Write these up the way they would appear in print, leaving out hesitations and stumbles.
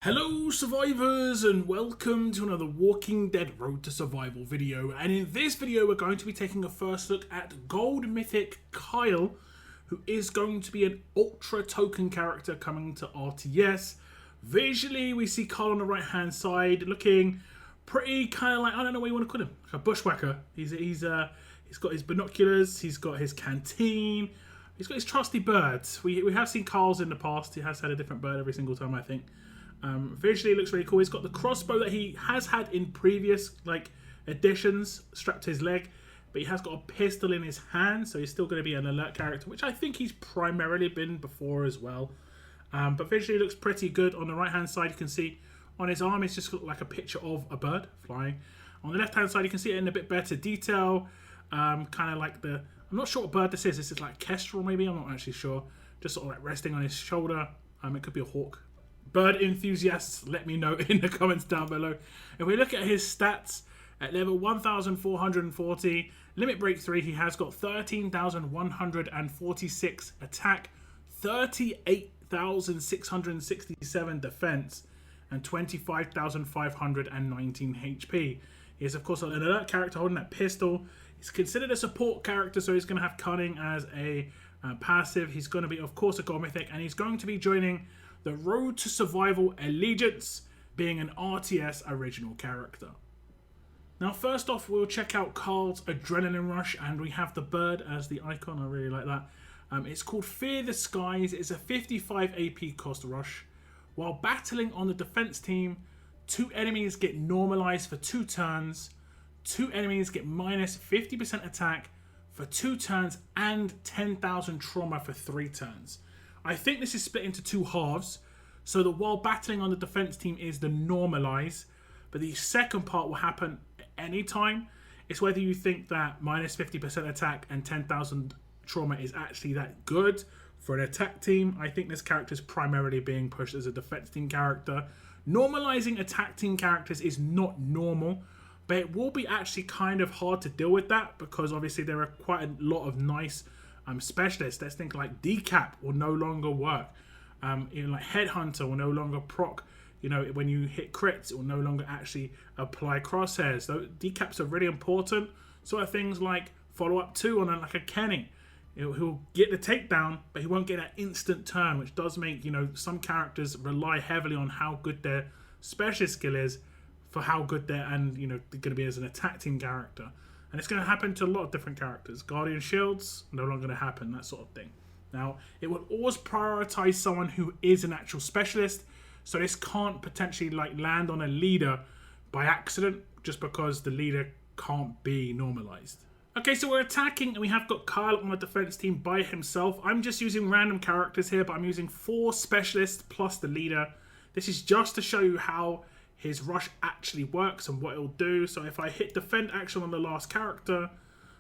Hello survivors and welcome to another Walking Dead Road to Survival video, and in this video we're going to be taking a first look at Gold Mythic Kyle, who is going to be an ultra token character coming to RTS. Visually we see Kyle on the right hand side looking pretty kind of like, I don't know what you want to call him, like a bushwhacker. He's got his binoculars, he's got his canteen, he's got his trusty birds. We have seen Kyle's in the past, he has had a different bird every single time I think. Visually it looks really cool. He's got the crossbow that he has had in previous editions strapped to his leg, but he has got a pistol in his hand, so he's still going to be an alert character, which I think he's primarily been before as well. But visually it looks pretty good. On the right hand side you can see on his arm it's just got like a picture of a bird flying. On the left hand side you can see it in a bit better detail, kind of like the, I'm not sure what bird this is. This is like kestrel maybe, I'm not actually sure. Just sort of like resting on his shoulder. It could be a hawk. Bird enthusiasts, let me know in the comments down below. If we look at his stats, at level 1440, limit break 3, he has got 13,146 attack, 38,667 defense, and 25,519 HP. He is of course an alert character holding that pistol. He's considered a support character, so he's going to have cunning as a passive. He's going to be of course a Gold Mythic, and he's going to be joining the Road to Survival Allegiance, being an RTS original character. Now first off we'll check out Kyle's Adrenaline Rush, and we have the bird as the icon. I really like that. It's called Fear the Skies. It's a 55 AP cost rush. While battling on the defense team, 2 enemies get normalized for 2 turns, 2 enemies get minus 50% attack for 2 turns, and 10,000 trauma for 3 turns. I think this is split into 2 halves, so that while battling on the defense team is the normalize, but the second part will happen anytime. It's whether you think that minus 50% attack and 10,000 trauma is actually that good for an attack team. I think this character is primarily being pushed as a defense team character. Normalizing attack team characters is not normal, but it will be actually kind of hard to deal with that, because obviously there are quite a lot of nice specialists. Let's think like Decap will no longer work. Like Headhunter will no longer proc. When you hit crits, it will no longer actually apply crosshairs. So decaps are really important. Sort of things like follow up 2 on like a Kenny. He'll get the takedown, but he won't get that instant turn, which does make some characters rely heavily on how good their specialist skill is for how good they're going to be as an attack team character. And it's going to happen to a lot of different characters. Guardian Shields, no longer going to happen, that sort of thing. Now, it will always prioritize someone who is an actual specialist, so this can't potentially land on a leader by accident, just because the leader can't be normalized. Okay, so we're attacking, and we have got Kyle on the defense team by himself. I'm just using random characters here, but I'm using 4 specialists plus the leader. This is just to show you how his rush actually works and what it'll do. So if I hit defend action on the last character,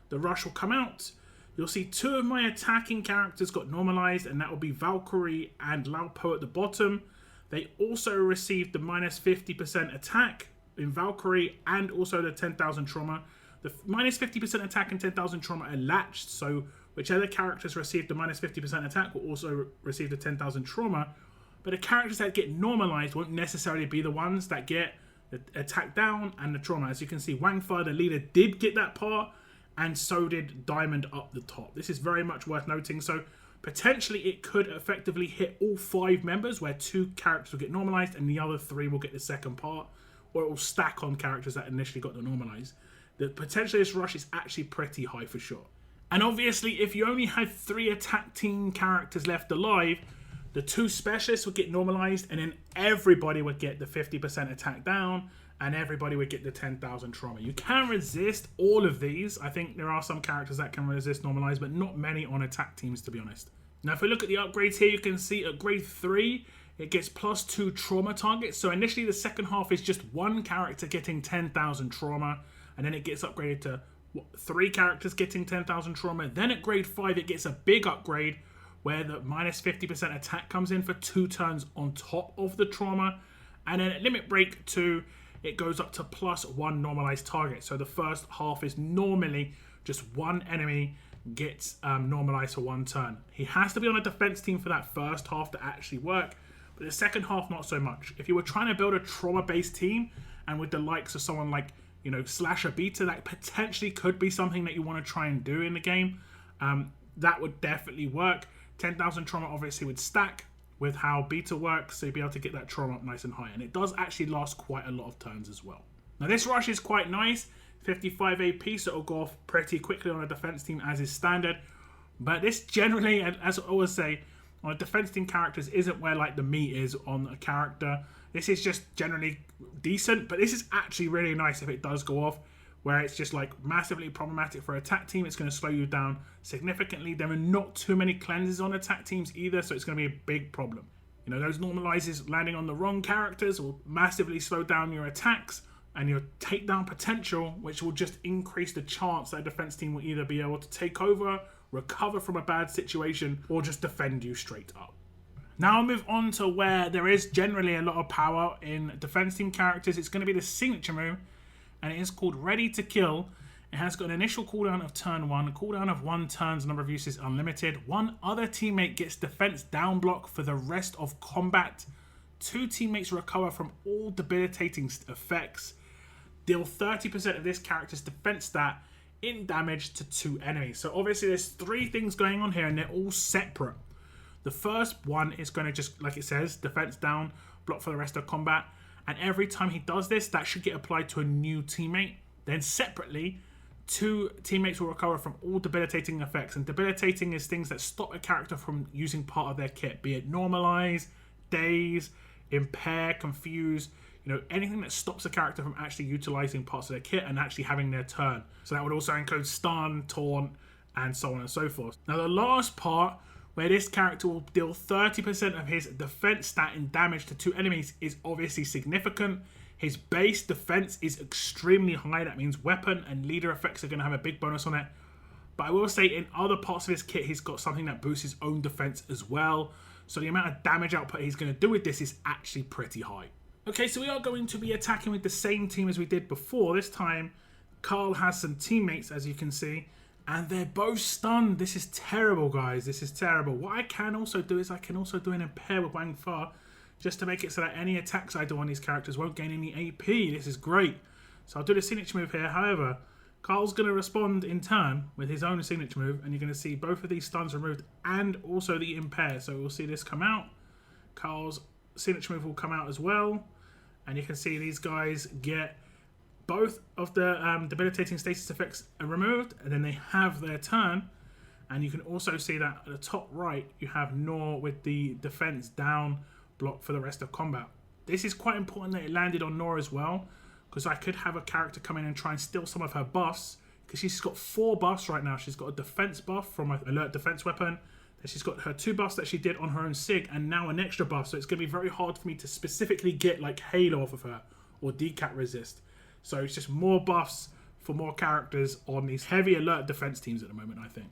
the rush will come out. You'll see 2 of my attacking characters got normalized, and that will be Valkyrie and Laupo at the bottom. They also received the minus 50% attack in Valkyrie and also the 10,000 trauma. The minus 50% attack and 10,000 trauma are latched, so whichever characters receive the minus 50% attack will also receive the 10,000 trauma. But the characters that get normalized won't necessarily be the ones that get the attack down and the trauma. As you can see, Wangfa, the leader, did get that part, and so did Diamond up the top. This is very much worth noting. So potentially it could effectively hit all 5 members, where 2 characters will get normalized and the other 3 will get the second part, or it will stack on characters that initially got the normalized. The potential of this rush is actually pretty high for sure. And obviously, if you only had 3 attack team characters left alive, the 2 specialists would get normalized, and then everybody would get the 50% attack down, and everybody would get the 10,000 trauma. You can resist all of these. I think there are some characters that can resist normalized, but not many on attack teams, to be honest. Now, if we look at the upgrades here, you can see at grade 3, it gets plus 2 trauma targets. So initially, the second half is just 1 character getting 10,000 trauma, and then it gets upgraded to 3 characters getting 10,000 trauma. Then at grade 5, it gets a big upgrade, where the minus 50% attack comes in for 2 turns on top of the trauma. And then at limit break 2, it goes up to plus 1 normalized target. So the first half is normally just 1 enemy gets normalized for 1 turn. He has to be on a defense team for that first half to actually work. but the second half not so much. If you were trying to build a trauma-based team, and with the likes of someone like, you know, Slasher Beta, that potentially could be something that you want to try and do in the game. That would definitely work. 10,000 trauma obviously would stack with how Beta works, so you'd be able to get that trauma up nice and high, and it does actually last quite a lot of turns as well. Now this rush is quite nice, 55 AP, so it'll go off pretty quickly on a defense team as is standard, but this generally, as I always say, on a defense team characters isn't where like the meat is on a character. This is just generally decent, but this is actually really nice if it does go off, where it's just like massively problematic for attack team. It's going to slow you down significantly. There are not too many cleanses on attack teams either, so it's going to be a big problem. You know, those normalizes landing on the wrong characters will massively slow down your attacks and your takedown potential, which will just increase the chance that a defense team will either be able to take over, recover from a bad situation, or just defend you straight up. Now I'll move on to where there is generally a lot of power in defense team characters. It's going to be the signature move, and it is called Ready to Kill. It has got an initial cooldown of turn 1, a cooldown of 1 turns, number of uses unlimited. One other teammate gets defense down block for the rest of combat. 2 teammates recover from all debilitating effects. Deal 30% of this character's defense stat in damage to 2 enemies. So obviously there's 3 things going on here, and they're all separate. The first one is going to just, like it says, defense down, block for the rest of combat. And every time he does this, that should get applied to a new teammate. Then separately, 2 teammates will recover from all debilitating effects. And debilitating is things that stop a character from using part of their kit, be it normalize, daze, impair, confuse, you know, anything that stops a character from actually utilizing parts of their kit and actually having their turn. So that would also include stun, taunt, and so on and so forth. Now the last part, where this character will deal 30% of his defense stat in damage to 2 enemies, is obviously significant. His base defense is extremely high. That means weapon and leader effects are going to have a big bonus on it. But I will say in other parts of his kit, he's got something that boosts his own defense as well. So the amount of damage output he's going to do with this is actually pretty high. Okay, so we are going to be attacking with the same team as we did before. This time, Carl has some teammates, as you can see. And they're both stunned. This is terrible, guys. This is terrible. What I can also do is I can also do an impair with Wang Fa, just to make it so that any attacks I do on these characters won't gain any AP. This is great. So I'll do the signature move here. However, Carl's going to respond in turn with his own signature move, and you're going to see both of these stuns removed and also the impair. So we'll see this come out. Carl's signature move will come out as well, and you can see these guys get both of the debilitating status effects are removed, and then they have their turn. And you can also see that at the top right, you have Nor with the defense down block for the rest of combat. This is quite important that it landed on Nor as well, because I could have a character come in and try and steal some of her buffs, because she's got 4 buffs right now. She's got a defense buff from an alert defense weapon. Then she's got her 2 buffs that she did on her own sig, and now an extra buff. So it's going to be very hard for me to specifically get like Halo off of her or decat resist. So it's just more buffs for more characters on these heavy alert defense teams at the moment, I think.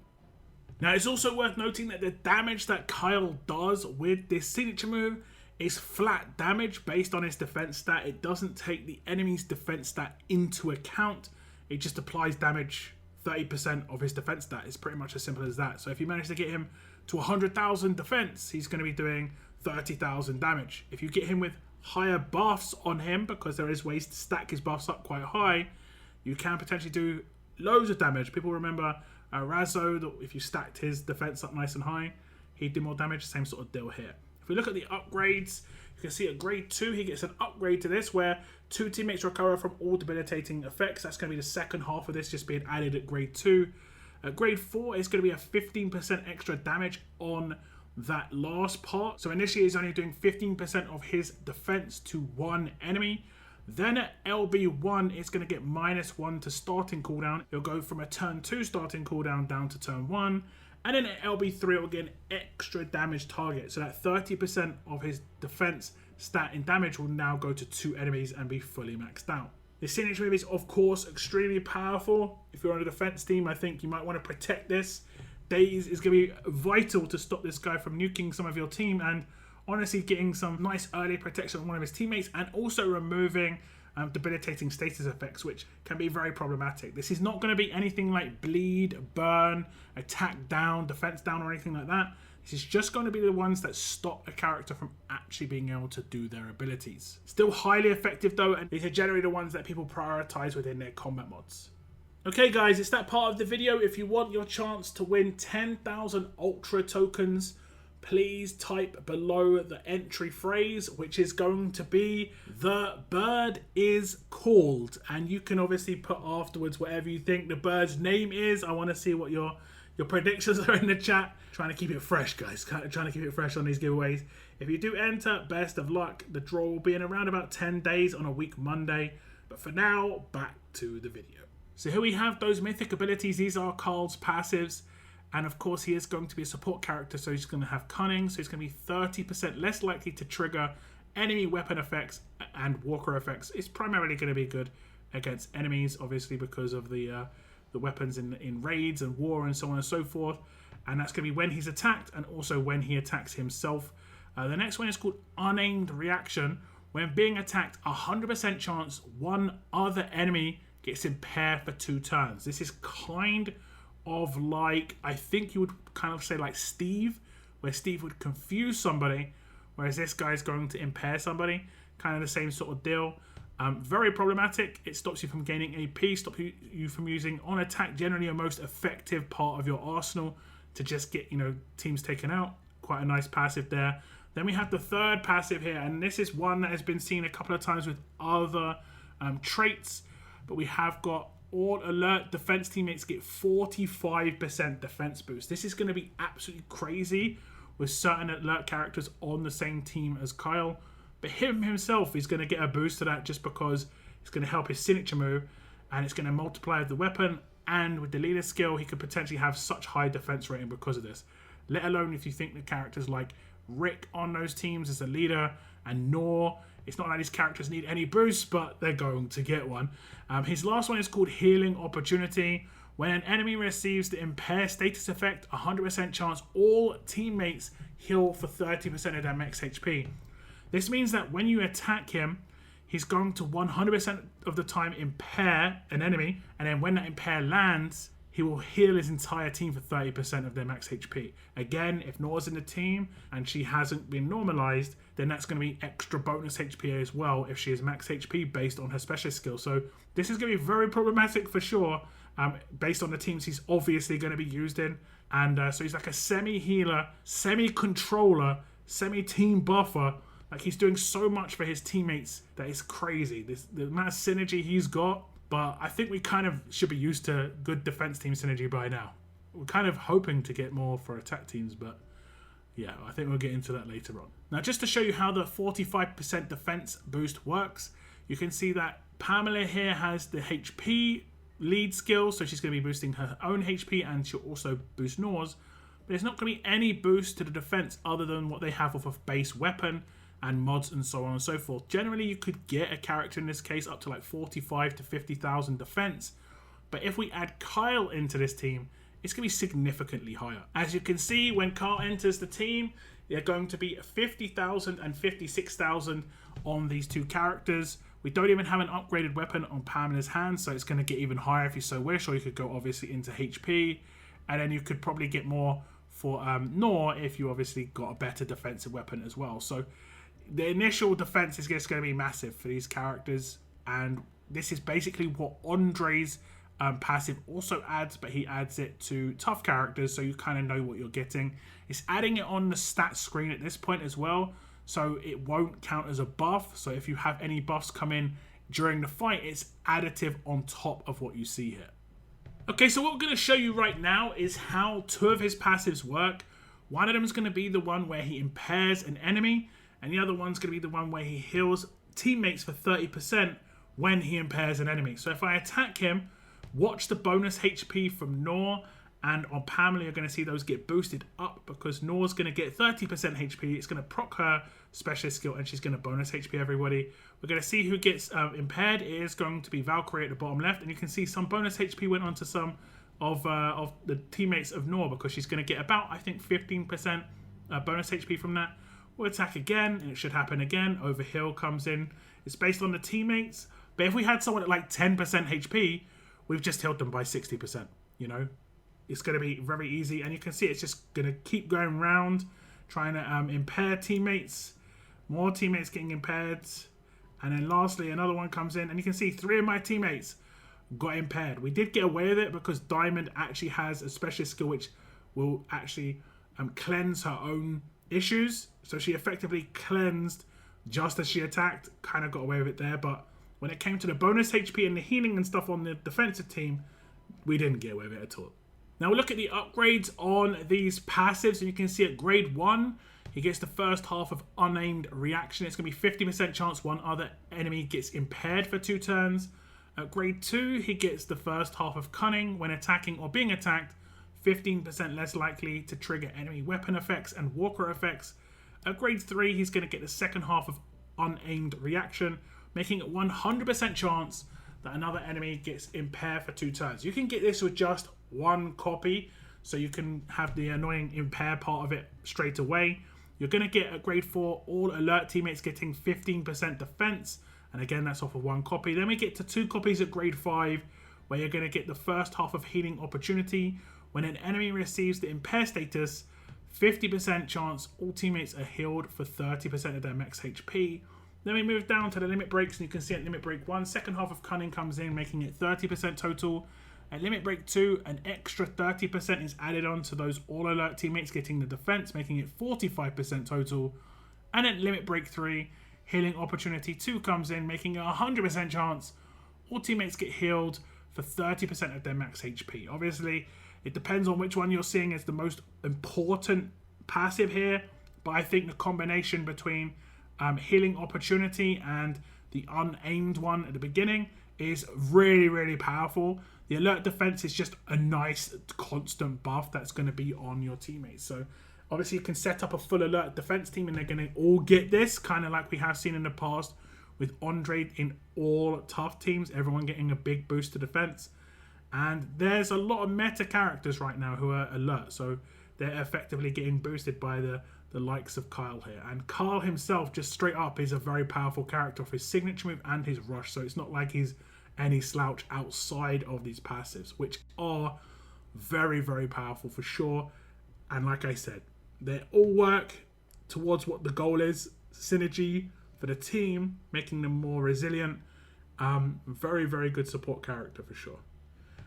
Now, it's also worth noting that the damage that Kyle does with this signature move is flat damage based on his defense stat. It doesn't take the enemy's defense stat into account. It just applies damage 30% of his defense stat. It's pretty much as simple as that. So if you manage to get him to 100,000 defense, he's going to be doing 30,000 damage. If you get him with higher buffs on him, because there is ways to stack his buffs up quite high, you can potentially do loads of damage. People remember Razzo, that if you stacked his defense up nice and high, he'd do more damage. Same sort of deal here. If we look at the upgrades, you can see at grade 2 he gets an upgrade to this, where 2 teammates recover from all debilitating effects. That's going to be the second half of this just being added at grade 2. At grade 4 is going to be a 15% extra damage on that last part. So initially he's only doing 15% of his defense to 1 enemy. Then at LB1 it's going to get -1 to starting cooldown. It'll go from a turn 2 starting cooldown down to turn 1. And then at LB3 it'll get an extra damage target. So that 30% of his defense stat in damage will now go to 2 enemies and be fully maxed out. This signature move is of course extremely powerful. If you're on a defense team, I think you might want to protect this. Daze is going to be vital to stop this guy from nuking some of your team, and honestly getting some nice early protection on one of his teammates, and also removing debilitating status effects, which can be very problematic. This is not going to be anything like bleed, burn, attack down, defense down, or anything like that. This is just going to be the ones that stop a character from actually being able to do their abilities. Still highly effective though, and these are generally the ones that people prioritize within their combat mods. Okay guys, it's that part of the video. If you want your chance to win 10,000 Ultra tokens, please type below the entry phrase, which is going to be "the bird is called," and you can obviously put afterwards whatever you think the bird's name is. I want to see what your predictions are in the chat. Trying to keep it fresh, guys. Trying to keep it fresh on these giveaways. If you do enter, best of luck. The draw will be in around about 10 days on a week Monday. But for now, back to the video. So here we have those mythic abilities. These are Carl's passives. And of course, he is going to be a support character, so he's going to have cunning. So he's going to be 30% less likely to trigger enemy weapon effects and walker effects. It's primarily going to be good against enemies, obviously, because of the weapons in raids and war and so on and so forth. And that's going to be when he's attacked and also when he attacks himself. The next one is called Unaimed Reaction. When being attacked, 100% chance one other enemy gets impaired for 2 turns. This is kind of like, I think you would kind of say like Steve, where Steve would confuse somebody, whereas this guy is going to impair somebody. Kind of the same sort of deal. Very problematic. It stops you from gaining AP, stops you from using on attack, generally your most effective part of your arsenal to just get, teams taken out. Quite a nice passive there. Then we have the third passive here, and this is one that has been seen a couple of times with other traits, but we have got all alert defense teammates get 45% defense boost. This is going to be absolutely crazy with certain alert characters on the same team as Kyle, but him himself is going to get a boost to that just because it's going to help his signature move, and it's going to multiply the weapon, and with the leader skill he could potentially have such high defense rating because of this, let alone if you think the characters like Rick on those teams as a leader and Nor. It's not like these characters need any boost, but they're going to get one. His last one is called Healing Opportunity. When an enemy receives the impair status effect, 100% chance all teammates heal for 30% of their max HP. This means that when you attack him, he's going to 100% of the time impair an enemy, and then when that impair lands, he will heal his entire team for 30% of their max HP. Again, if Nora's in the team and she hasn't been normalized, then that's going to be extra bonus HP as well if she is max HP based on her specialist skill. So this is going to be very problematic for sure, based on the teams he's obviously going to be used in. And so he's like a semi-healer, semi-controller, semi-team buffer. Like, he's doing so much for his teammates that is crazy. The amount of synergy he's got. But I think we kind of should be used to good defense team synergy by now. We're kind of hoping to get more for attack teams, but yeah, I think we'll get into that later on. Now, just to show you how the 45% defense boost works, you can see that Pamela here has the HP lead skill, so she's going to be boosting her own HP and she'll also boost Nor's. But there's not going to be any boost to the defense other than what they have off of base weapon and mods and so on and so forth. Generally, you could get a character in this case up to like 45 to 50,000 defense, but if we add Kyle into this team, it's going to be significantly higher. As you can see, when Kyle enters the team, they're going to be 50,000 and 56,000 on these two characters. We don't even have an upgraded weapon on Pamela's hand, so it's going to get even higher if you so wish, or you could go obviously into HP, and then you could probably get more for Nor if you obviously got a better defensive weapon as well. So the initial defense is just going to be massive for these characters, and this is basically what Andre's passive also adds, but he adds it to tough characters, so you kind of know what you're getting. It's adding it on the stats screen at this point as well, so it won't count as a buff. So if you have any buffs come in during the fight, it's additive on top of what you see here. Okay, so what we're going to show you right now is how 2 of his passives work. One of them is going to be the one where he impairs an enemy, and the other one's going to be the one where he heals teammates for 30% when he impairs an enemy. So if I attack him, watch the bonus HP from Nor, and on Pamela you're going to see those get boosted up because Nor's going to get 30% HP. It's going to proc her specialist skill and she's going to bonus HP everybody. We're going to see who gets impaired. It is going to be Valkyrie at the bottom left, and you can see some bonus HP went on to some of the teammates of Nor because she's going to get about, I think, 15% bonus HP from that. We'll attack again, and it should happen again. Overheal comes in. It's based on the teammates. But if we had someone at like 10% HP, we've just healed them by 60%, you know? it's going to be very easy. And you can see it's just going to keep going round, trying to impair teammates. More teammates getting impaired. And then lastly, another one comes in. And you can see 3 of my teammates got impaired. We did get away with it because Diamond actually has a specialist skill which will actually cleanse her own issues. So she effectively cleansed just as she attacked. Kind of got away with it there. But when it came to the bonus HP and the healing and stuff on the defensive team, we didn't get away with it at all. Now we look at the upgrades on these passives. And you can see at grade 1, he gets the first half of unaimed reaction. It's going to be 50% chance one other enemy gets impaired for 2 turns. At grade 2, he gets the first half of cunning when attacking or being attacked. 15% less likely to trigger enemy weapon effects and walker effects. At grade 3, he's going to get the second half of unaimed reaction, making it 100% chance that another enemy gets impaired for 2 turns. You can get this with just 1 copy, so you can have the annoying impair part of it straight away. You're going to get at grade 4 all alert teammates getting 15% defense, and again that's off of 1 copy. Then we get to 2 copies at grade 5, where you're going to get the first half of healing opportunity. When an enemy receives the impair status, 50% chance all teammates are healed for 30% of their max HP. Then we move down to the limit breaks, and you can see at limit break 1, second half of cunning comes in, making it 30% total. At limit break 2, an extra 30% is added on to those all alert teammates getting the defense, making it 45% total. And at limit break 3, healing opportunity 2 comes in, making it 100% chance all teammates get healed for 30% of their max HP. Obviously, it depends on which one you're seeing as the most important passive here, but I think the combination between healing opportunity and the unaimed one at the beginning is really, really powerful. The alert defense is just a nice constant buff that's going to be on your teammates. So obviously you can set up a full alert defense team and they're going to all get this, kind of like we have seen in the past with Andre in all tough teams, everyone getting a big boost to defense. And there's a lot of meta characters right now who are alert, so they're effectively getting boosted by the likes of Kyle here. And Kyle himself, just straight up, is a very powerful character for his signature move and his rush, so it's not like he's any slouch outside of these passives, which are very, very powerful for sure. And like I said, they all work towards what the goal is, synergy for the team, making them more resilient. Very, very good support character for sure.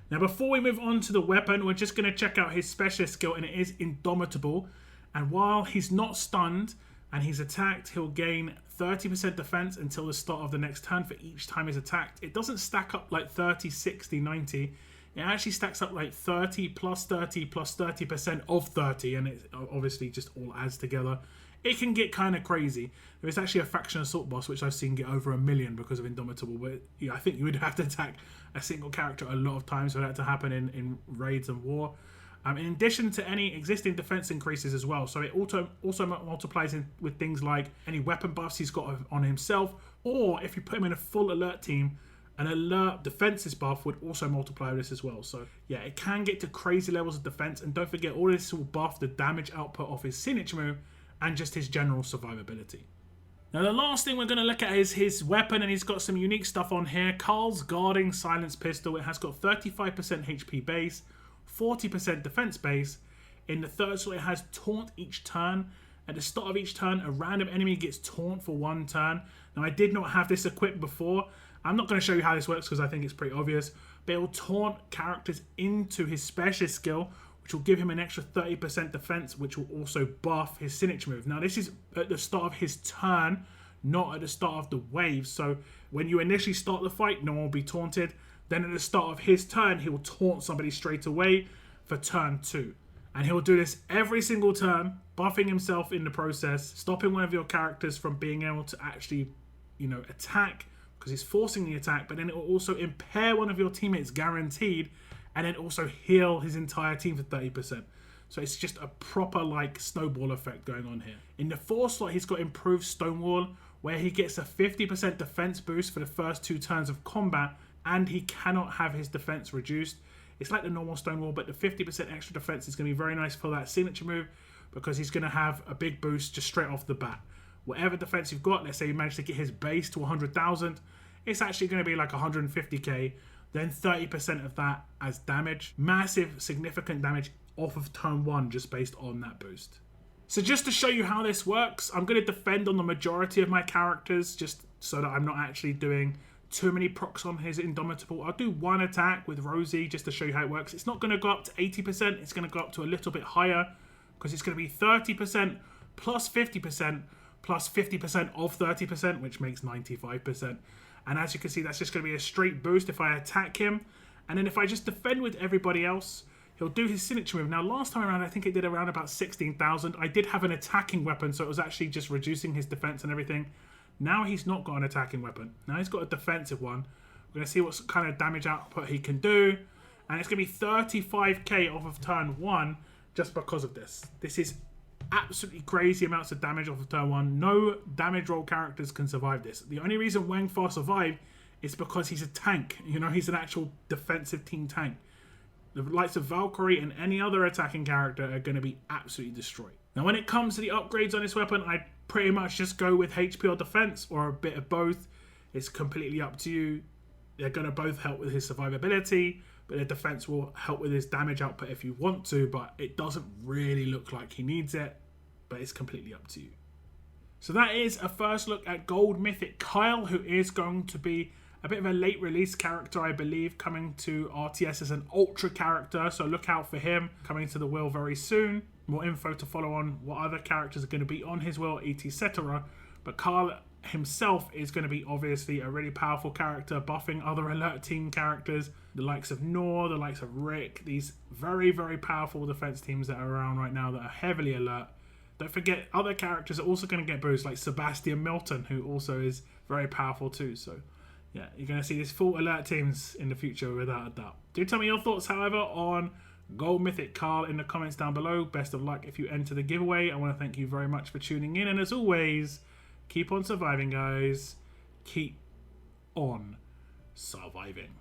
Now, before we move on to the weapon, we're just going to check out his specialist skill, and it is Indomitable. And while he's not stunned and he's attacked, he'll gain 30% defense until the start of the next turn for each time he's attacked. It doesn't stack up like 30, 60, 90. It actually stacks up like 30 plus 30 plus 30% of 30, and it obviously just all adds together. It can get kind of crazy. There is actually a faction assault boss which I've seen get over 1 million because of Indomitable, but yeah, I think you would have to attack a single character a lot of times for that to happen in raids and war. In addition to any existing defense increases as well, so it also multiplies with things like any weapon buffs he's got on himself, or if you put him in a full alert team, an alert defenses buff would also multiply this as well. So yeah, it can get to crazy levels of defense, and don't forget all this will buff the damage output of his signature move and just his general survivability. Now the last thing we're going to look at is his weapon, and he's got some unique stuff on here. Carl's Guarding Silence Pistol. It has got 35% HP base, 40% defense base. In the third slot, it has Taunt each turn. At the start of each turn, a random enemy gets Taunt for 1 turn. Now I did not have this equipped before. I'm not going to show you how this works because I think it's pretty obvious, but it will taunt characters into his specialist skill, which will give him an extra 30% defense, which will also buff his signature move. Now, this is at the start of his turn, not at the start of the wave. So when you initially start the fight, no one will be taunted. Then at the start of his turn, he will taunt somebody straight away for turn 2. And he'll do this every single turn, buffing himself in the process, stopping one of your characters from being able to actually, attack, because he's forcing the attack, but then it will also impair one of your teammates guaranteed, and then also heal his entire team for 30%. So it's just a proper snowball effect going on here. In the 4th slot, he's got Improved Stonewall, where he gets a 50% defense boost for the first 2 turns of combat, and he cannot have his defense reduced. It's like the normal Stonewall, but the 50% extra defense is going to be very nice for that signature move, because he's going to have a big boost just straight off the bat. Whatever defense you've got, let's say you manage to get his base to 100,000, it's actually going to be like 150k. then 30% of that as damage. Massive, significant damage off of turn 1 just based on that boost. So just to show you how this works, I'm going to defend on the majority of my characters just so that I'm not actually doing too many procs on his Indomitable. I'll do one attack with Rosie just to show you how it works. It's not going to go up to 80%, it's going to go up to a little bit higher because it's going to be 30% plus 50% plus 50% of 30%, which makes 95%. And as you can see, that's just going to be a straight boost if I attack him. And then if I just defend with everybody else, he'll do his signature move. Now, last time around, I think it did around about 16,000. I did have an attacking weapon, so it was actually just reducing his defense and everything. Now he's not got an attacking weapon. Now he's got a defensive one. We're going to see what kind of damage output he can do. And it's going to be 35k off of turn 1 just because of this. This is absolutely crazy amounts of damage off of turn 1. No damage roll characters can survive this. The only reason Wang Fa survived is because he's a tank. You know, he's an actual defensive team tank. The likes of Valkyrie and any other attacking character are going to be absolutely destroyed. Now, when it comes to the upgrades on this weapon, I pretty much just go with HP or defense or a bit of both. It's completely up to you. They're going to both help with his survivability, but the defense will help with his damage output if you want to, but it doesn't really look like he needs it, but it's completely up to you. So that is a first look at Gold Mythic Kyle, who is going to be a bit of a late release character, I believe, coming to RTS as an ultra character, so look out for him coming to the wheel very soon. More info to follow on what other characters are going to be on his wheel, etc. But Kyle himself is going to be obviously a really powerful character, buffing other alert team characters, the likes of Nor, the likes of Rick, these very, very powerful defense teams that are around right now that are heavily alert. Don't forget, other characters are also going to get boosts, like Sebastian Milton, who also is very powerful too. So yeah, you're going to see these full alert teams in the future without a doubt. Do tell me your thoughts, however, on Gold Mythic Carl in the comments down below. Best of luck if you enter the giveaway. I want to thank you very much for tuning in. And as always, keep on surviving, guys. Keep on surviving.